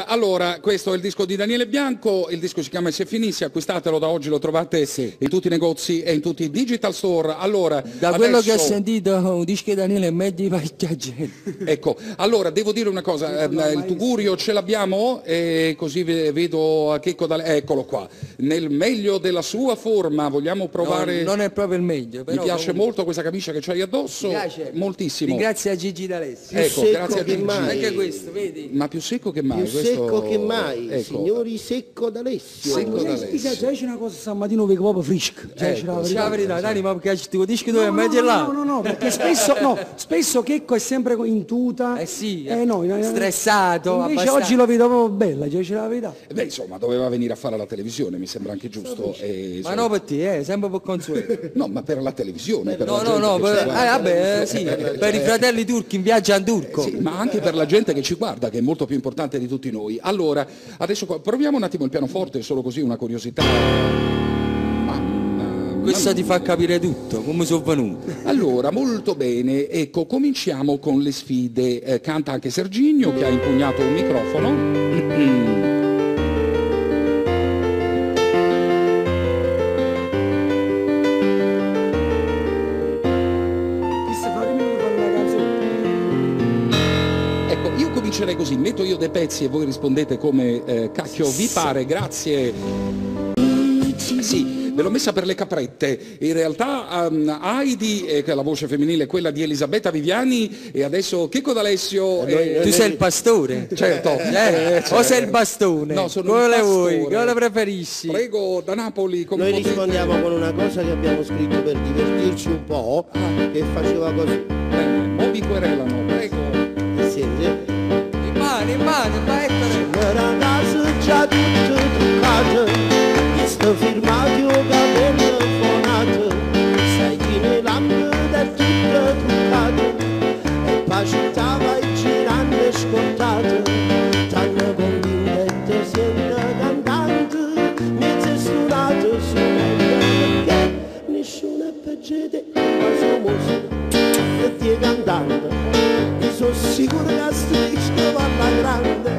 Allora, questo è il disco di Daniele Bianco, il disco si chiama Se finissi, acquistatelo da oggi, lo trovate in tutti i negozi e in tutti i digital store. Allora, da quello che ho sentito, un disco di Daniele è meglio di parecchia gente. Ecco, allora devo dire una cosa, il tugurio ce l'abbiamo e così vedo a Checco eccolo qua, nel meglio della sua forma, vogliamo provare... No, non è proprio il meglio, però... Mi piace molto questa camicia che c'hai addosso, mi piace. Moltissimo. Grazie a Gigi D'Alessio. Ecco, grazie a Gigi. Anche questo, vedi? Ma più secco che mai. Più secco che mai, ecco. Signori, secco d'Alessio. Secco d'Alessio. C'è una cosa stamattina vedo proprio fresca. C'è la verità, Dani, ma perché il tuo disco dove è meglio là? No, perché spesso Checco è sempre in tuta. Sì, no, stressato. Invece abbastanza. oggi lo vedo proprio bella, c'è la verità. Beh, insomma, doveva venire a fare la televisione, mi sembra anche giusto. Ma no per te, sempre per consueto. No, ma per la televisione. Per No, vabbè, sì, per i fratelli turchi in viaggio a turco. Sì, ma anche per la gente che ci guarda, che è molto più importante di tutti noi. Allora, adesso proviamo un attimo il pianoforte, solo così una curiosità. Questo ti fa capire tutto, come sono venuto. Allora, molto bene, ecco, cominciamo con le sfide. Canta anche Serginio che ha impugnato un microfono. Comincerei così, metto io dei pezzi e voi rispondete come cacchio vi pare, grazie. Sì, ve l'ho messa per le caprette, in realtà Heidi, che è la voce femminile, quella di Elisabetta Viviani, e adesso Checco D'Alessio. Tu sei il pastore? Certo. O sei il bastone? No, sono come il le pastore. vuoi? Come le preferisci? Prego, da Napoli. Noi rispondiamo con una cosa che abbiamo scritto per divertirci un po', che faceva così. Bene, mi querelano, prego. Senti? In mano, vai Era casa già tutto truccato, mi sto firmato capello fonato, sai che le lampe è tutto truccato, e poi città vai girando e scontato, t'hanno convinto siendo cantante, mezzo suonato su perché nessuno è peggio di te, ma sono musica e ti cantante, io sono sicuro che sto disco va alla grande,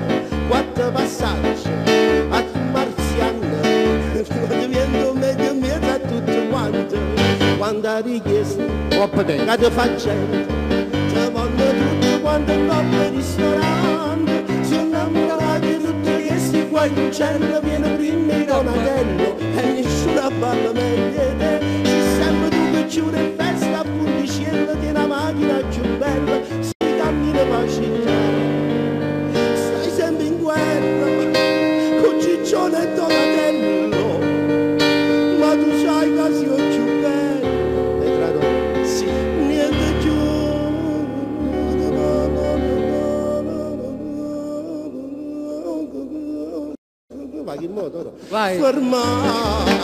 quattro passaggi a marziano, divento meglio in mezzo a tutto quanto, quando ha richiesto che ti facendo, ti vanno tutti quanto coppie ristorante, sono innamorati tutti questi qua in cielo, viene prima il Donatello e nessuno parla meglio di te, sei sempre tu che giuri in festa, appunto cielo di una macchina più bella, si cammina per la città. Con Ciccione e Donatello, ma tu sai che sei più bello, hai tradotto? Sì. Niente più. Vai in moto, vai. Fermare.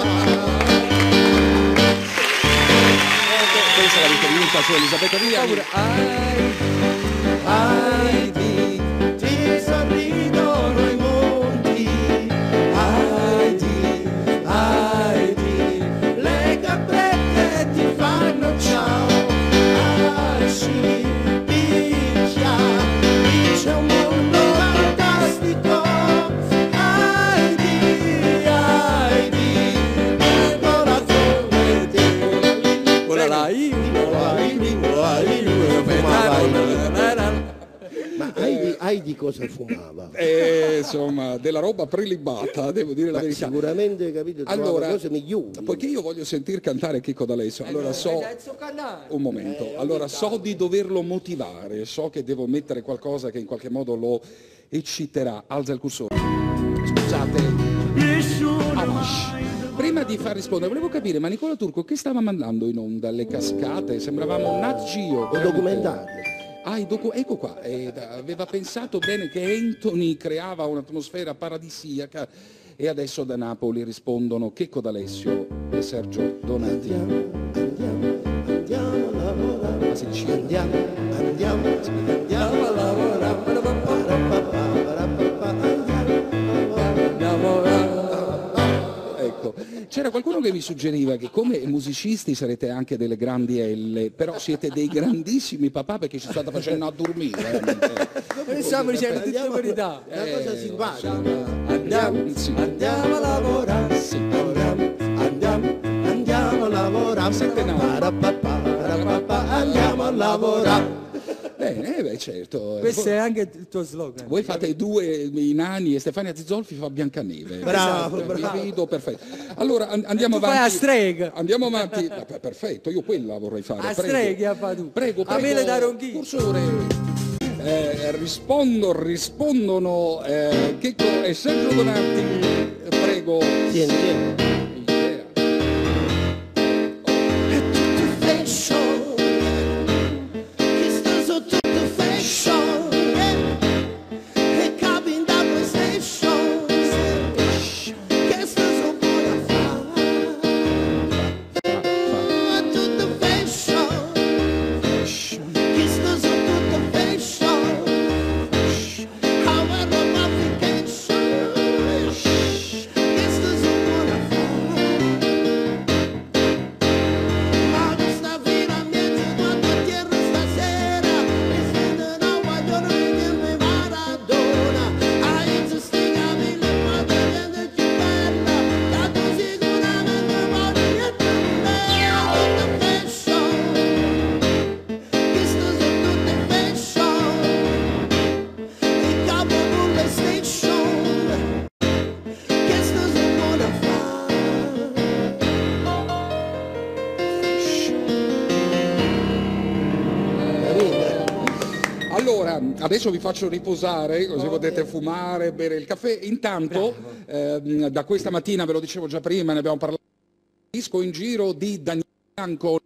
Questa è la riferimenta su Elisabetta Viviani. Heidi cosa fumava? Insomma, della roba prelibata, devo dire la verità. Sicuramente, capito, allora, cose migliori. Poiché io voglio sentir cantare Checco D'Alessio, allora un momento, allora so di doverlo motivare, so che devo mettere qualcosa che in qualche modo lo ecciterà. Alza il cursore. Scusate. Prima di far rispondere, volevo capire, ma Nicola Turco che stava mandando in onda? Le cascate? Sembravamo Nat Geo. Un documentario. Ecco qua, aveva pensato bene che Anthony creava un'atmosfera paradisiaca e adesso da Napoli rispondono Checco D'Alessio e Sergio Donati. Andiamo a lavorare, ma si dice andiamo a lavorare, ecco, C'era qualcuno che mi suggeriva che come musicisti sarete anche delle grandi L, però siete dei grandissimi papà perché ci state facendo a dormire. Noi stiamo dicendo tutte le verità. Una cosa simpatica. Andiamo a lavorare. Sì. Andiamo a lavorare. Siete nati. Andiamo a lavorare. Bene, beh, certo. Questo è anche il tuo slogan. Voi fate due i nani e Stefania Zizzolfi fa Biancaneve. Bravo, Vi bravo. vedo, perfetto. Allora andiamo Tu avanti. fai a strega. Andiamo avanti. Perfetto, io quella vorrei fare. A Prego. streghe fa tu. Prego, A mele da ronchino. Cursore. Rispondono Checco e Sergio Donati. Prego. Tieni, tieni. È tutto fashion, che sta sotto tutto fashion, e capi in da PlayStation, che sta sotto buona fare. È tutto fashion, che sta sotto tutto fashion, how I love my vacation, che sta sotto buona fare. Ma questa fila miente quando tierra stasera, e se non vogliono vedermi Maradona, hai to stick a mille quando viene più bella, tanto sicuramente voglio niente di me. Tutto fashion, che sta su tutte fashion, e capo con le station, che sta su buona fare. Allora, adesso vi faccio riposare, così potete fumare, bere il caffè. Intanto, da questa mattina, ve lo dicevo già prima, ne abbiamo parlato, disco in giro di Daniele Bianco.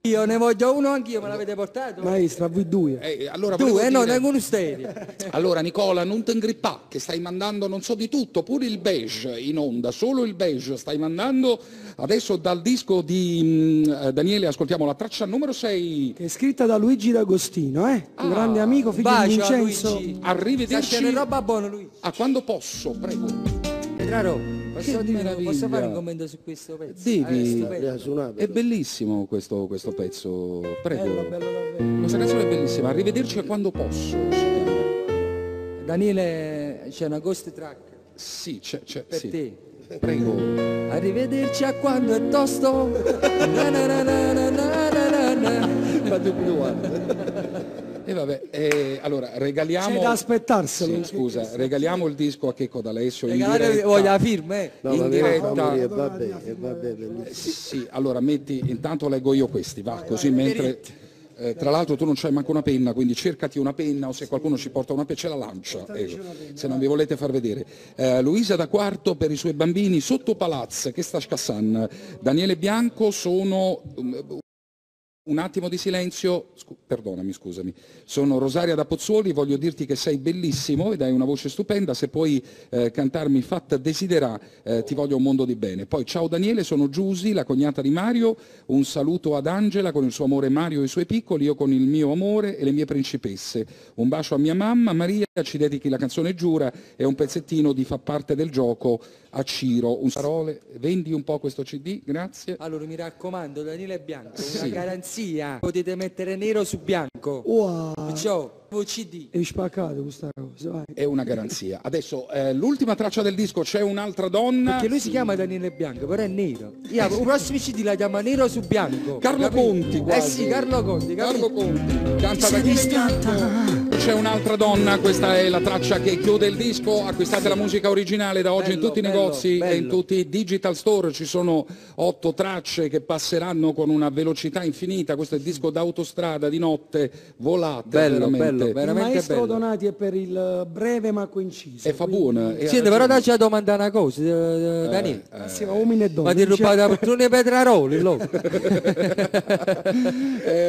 Io ne voglio uno anch'io, me l'avete portato? Maestra, voi due. Allora, Tu, volevo no, dire- tengo un stereo. Allora Nicola, non te ingrippa, che stai mandando non so di tutto, pure il beige in onda, solo il beige stai mandando. Adesso dal disco di Daniele ascoltiamo la traccia numero 6. Che è scritta da Luigi D'Agostino, un grande amico, figlio di Bacio a Vincenzo. Luigi. Arrivederci. Sta facendo roba buona lui. A quando posso, prego. Petraro, posso meraviglia. fare un commento su questo pezzo? Devi. Stupendo. È bellissimo questo pezzo, prego. Bello, bello davvero. Questa canzone è bellissima, arrivederci a quando posso. si chiama. Daniele, c'è una ghost track Sì, c'è, per sì. te. Prego. Arrivederci a quando è tosto. Na na na na na na na na. Fate più uguale. E vabbè, allora regaliamo. C'è da aspettarselo. Sì, scusa, regaliamo il disco a Checco D'Alessio in Regalate diretta. voglio la firma, No, In va diretta. bene, e vabbè, bellissimo. Sì, allora metti, intanto leggo io questi, va, così mentre. Tra l'altro tu non c'hai manco una penna, quindi cercati una penna o se qualcuno ci porta una penna ce la lancia, se non vi volete far vedere. Luisa da Quarto per i suoi bambini sotto Palazzo, che sta scassando. Daniele Bianco sono... Un attimo di silenzio, perdonami, scusami. Sono Rosaria da Pozzuoli, voglio dirti che sei bellissimo ed hai una voce stupenda, se puoi cantarmi Fatta Desidera, ti voglio un mondo di bene. Poi ciao Daniele, sono Giusy, la cognata di Mario, un saluto ad Angela con il suo amore Mario e i suoi piccoli, io con il mio amore e le mie principesse. Un bacio a mia mamma, Maria, ci dedichi la canzone Giura e un pezzettino di Fa parte del gioco a Ciro. Parole, vendi un po' questo CD, grazie. Allora mi raccomando, Daniele Bianco, una Sì. garanzia. Potete mettere nero su bianco. Wow, Perciò, CD. è spaccato questa cosa, vai. È una garanzia. Adesso, l'ultima traccia del disco, c'è un'altra donna. Perché lui si chiama Daniele Bianco, però è nero. Io il prossimo CD la chiama nero su bianco. Carlo capito? Conti, quasi. sì, Carlo Conti, Carlo capito? Conti, canta Daniele Bianco. C'è un'altra donna, questa è la traccia che chiude il disco. Acquistate la musica originale da oggi in Bello, tutti i bello, negozi e in bello. tutti i digital store. Ci sono 8 tracce che passeranno con una velocità infinita. Questo è il disco d'autostrada di notte, volate. Bello, veramente. bello, Il veramente maestro bello. Donati è per il breve ma coinciso. E fa buona. e ha Senti, però ragione. dacci a domandare una cosa, Daniele. Siamo uomini e donne. Ma ti rubate la poltrona di Petraroli, lo. Beh,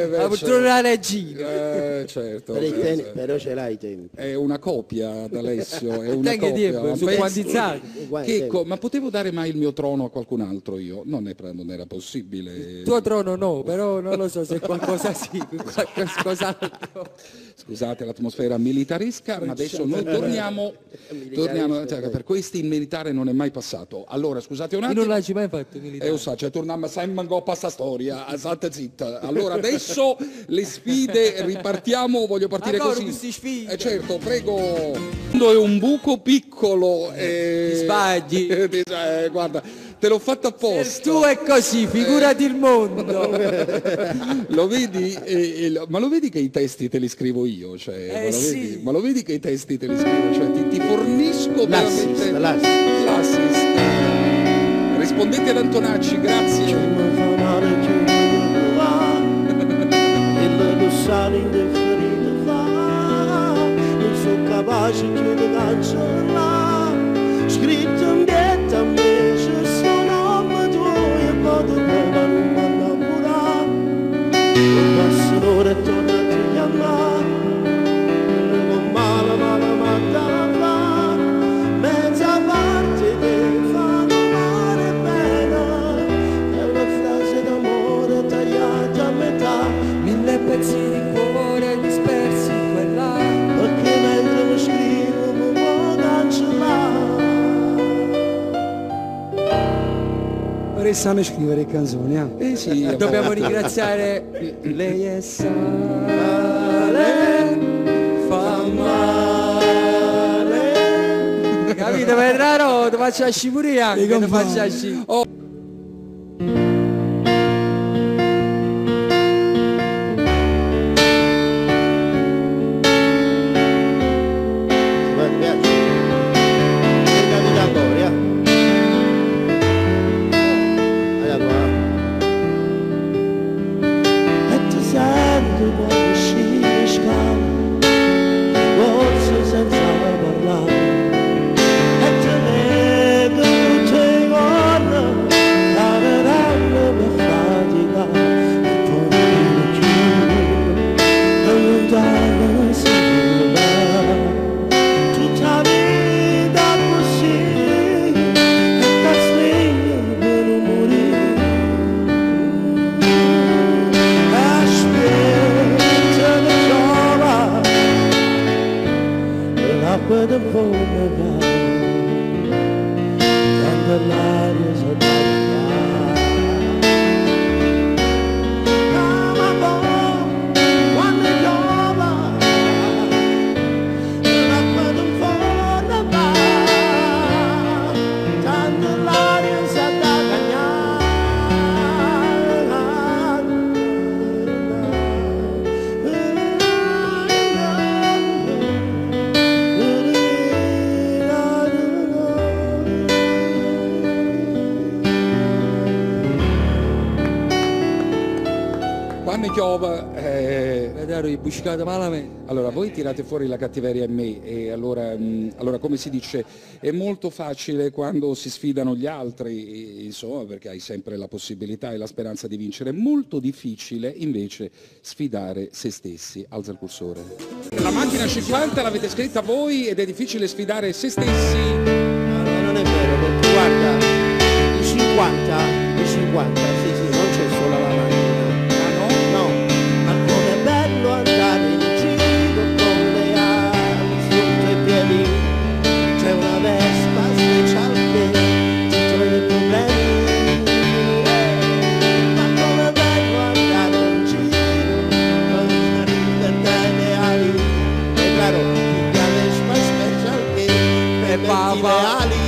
La poltrona della regina. certo. Per però ce l'hai i tempi. È una copia d'Alessio, è una Tenga copia. tempo, su quantizzati. Checco, ma potevo dare mai il mio trono a qualcun altro io? Non era possibile. Il tuo trono no, però non lo so se qualcosa sì, qualcos'altro. Scusate l'atmosfera militaresca, ma adesso noi torniamo cioè, per questi il militare non è mai passato. Allora, scusate un E attimo. non l'hai mai fatto militare? Lo sa, cioè torniamo sempre in coppa sta storia, state zitta. Allora adesso le sfide, ripartiamo, voglio partire Allora, così. queste sfide. Certo, prego. È un buco piccolo. Ti sbagli. Guarda, te l'ho fatto apposta. Tu è così, figurati il mondo. Lo vedi? Ma lo vedi che i testi te li scrivo io? Cioè, sì. ma lo vedi che i testi te li scrivo? Cioè, ti fornisco veramente l'assist. Rispondete ad Antonacci, grazie. Il sale indifferito fa, non sono capace più di cancellare, scritto in bietta a me, c'è sto nome tuo e poi non mi innamorare, non passa l'ora e torna a ti chiamare, non male da fare, mezza parte ti fanno male bene, è una frase d'amore tagliata a metà. Mille pezzi di cuore dispersi qua e là. Perché mentre lo scrivo mi può cancellare. Ora sanno scrivere canzoni, eh? Sì, Dobbiamo ringraziare lei è sale, fa male. Capito? Petraro, ti faccio a scipuri anche, ti faccio a scipuri. Vedete, buscate malamente. Allora, voi tirate fuori la cattiveria in me e allora, come si dice, è molto facile quando si sfidano gli altri, insomma, perché hai sempre la possibilità e la speranza di vincere. È molto difficile invece sfidare se stessi. Alza il cursore. La macchina 50 l'avete scritta voi ed è difficile sfidare se stessi. No, non è vero, perché guarda, i 50, sì, non c'è solo la macchina. No, ma com'è bello andare in giro con le ali sotto i piedi, c'è una Vespa special che ti toglie i problemi, ma com'è bello andare in giro con la libertà e le ali, è claro, la Vespa special che per le ali.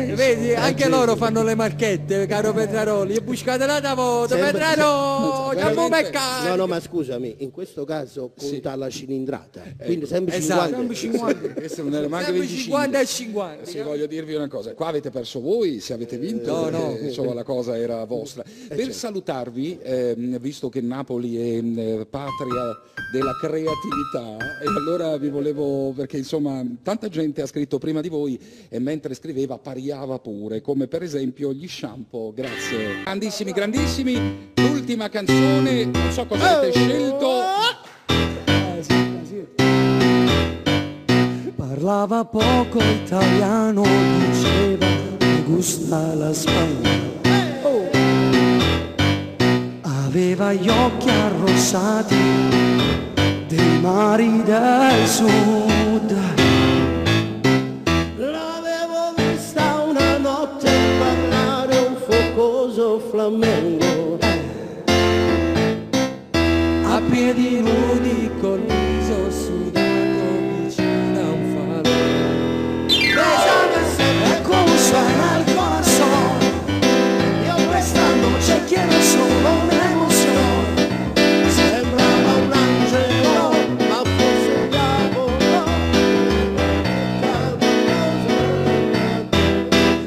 Vedi, anche loro fanno le marchette, caro Petraroli. E buscate la voto, Petrarolo, no, ma scusami, in questo caso conta la cilindrata, quindi sempre esatto, 50. 50. Questo non era manco Sempre 25. 50 e 50. Se voglio dirvi una cosa, qua avete perso voi, se avete vinto, no. insomma la cosa era vostra. Per salutarvi, visto che Napoli è patria della creatività, e allora vi volevo, perché insomma tanta gente ha scritto prima di voi e mentre scriveva pariava pure, come per esempio gli shampoo. Grazie. Grandissimi, grandissimi. L'ultima canzone, non so cosa avete scelto. Parlava poco italiano, diceva mi gusta la Spagna. Aveva gli occhi arrossati dei mari del sud. L'avevo vista una notte parlare un focoso flamengo. A piedi nudi col viso sudato vicino a un faro. E come suena il corazon, io questa noche quiero solo un'emozione. Sembrava un angelo, ma forse un diavolo.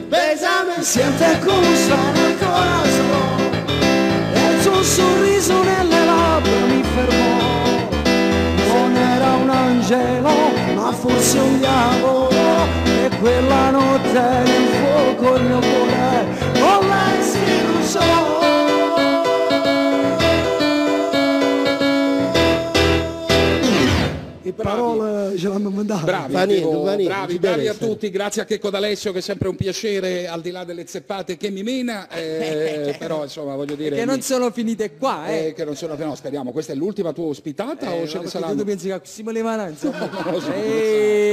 Besame, Siente come suena il corazon, e il suo sorriso nelle labbra mi fermò. Non era un angelo, ma forse un diavolo. E quella notte nel fuoco il mio cuore con lei si bruciò. E parole ce l'hanno mandato. Bravi, Fa niente, dico, fa niente, bravi, ci bravi deve a essere. tutti, grazie a Checco D'Alessio che è sempre un piacere al di là delle zeppate che mi mena, però insomma voglio dire... Che non sono finite qua, che non sono, no, speriamo, questa è l'ultima tua ospitata o ce ne Tu saranno? pensi che si me le mananze? Non lo so.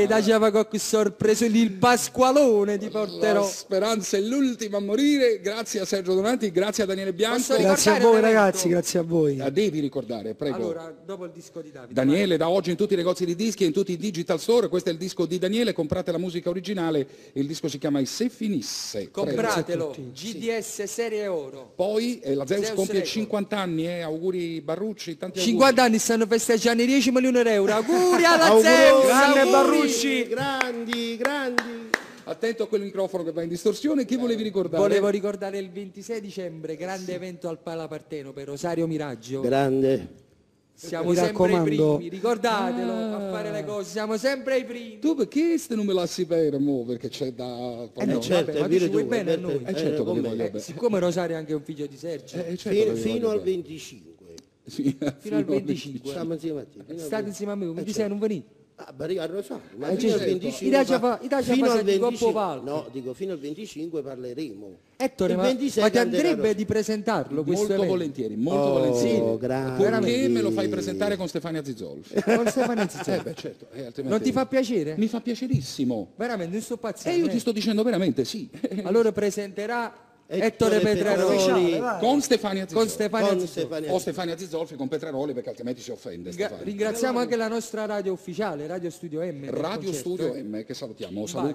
Daceva qualche sorpreso lì il Pasqualone ti La porterò. speranza è l'ultima a morire, grazie a Sergio Donati, grazie a Daniele Bianco. Posso Grazie a ricordare voi un evento? ragazzi, grazie a voi. Devi ricordare, prego. Allora, dopo il disco di Davide. Daniele, da oggi in tutti i negozi di dischi e in tutti i digital store, questo è il disco di Daniele, comprate la musica originale, il disco si chiama I Se Finisse. Compratelo, Prego. GDS Serie Oro. Poi la Zeus Zeus compie Record. 50 anni, auguri Barrucci, tanti 50 anni stanno festeggiando i 10 milioni di euro. Auguri alla Auguri. Zeus! Grande auguri! Barrucci! grandi, grandi. auguri. Attento a quel microfono che va in distorsione, chi volevi ricordare? Volevo ricordare il 26 dicembre, grande evento al Pala Partenope, Rosario Miraggio. Grande. Siamo Mi sempre i raccomando. primi, ricordatelo, a fare le cose, siamo sempre i primi. Tu perché se non me lasci bere, mo? Perché c'è da... no, certo, vabbè, ma è tu ci vero vuoi tu, bene a è noi. vero, certo che con ti me. voglio bene. Siccome Rosario è anche un figlio di Sergio, certo che ti Fino voglio al bene. 25. Sì, fino al 25. Stiamo insieme a te. fino al State insieme a me, il 26 non venite. Ah, beh, a Rosario, ma Eh, fino al certo. 25 I Dacia fino al fa di 25 Coppo Palco. no, dico fino al 25 parleremo. Ettore, Il ma 26 ti canterà andrebbe Rosario. di presentarlo questo Molto evento? volentieri, molto Oh, volentieri. grandi. Perché me lo fai presentare con Stefania Zizzolfi? Con Stefano Zizzolfi. Beh, certo, altrimenti... Non ti fa piacere? Mi fa piacerissimo. Veramente, non sto E pazzendo. io ti sto dicendo veramente sì. Allora presenterà Ettore Ettore Petraroli Petraroli. Con Stefania con Zizzolfi. Stefano Con Zizzolfi. Stefania. O Stefania Zizzolfi con Petraroli perché altrimenti si offende Stefania. Ringraziamo anche la nostra radio ufficiale, Radio Studio M. del Radio concerto. Studio M che salutiamo. Saluti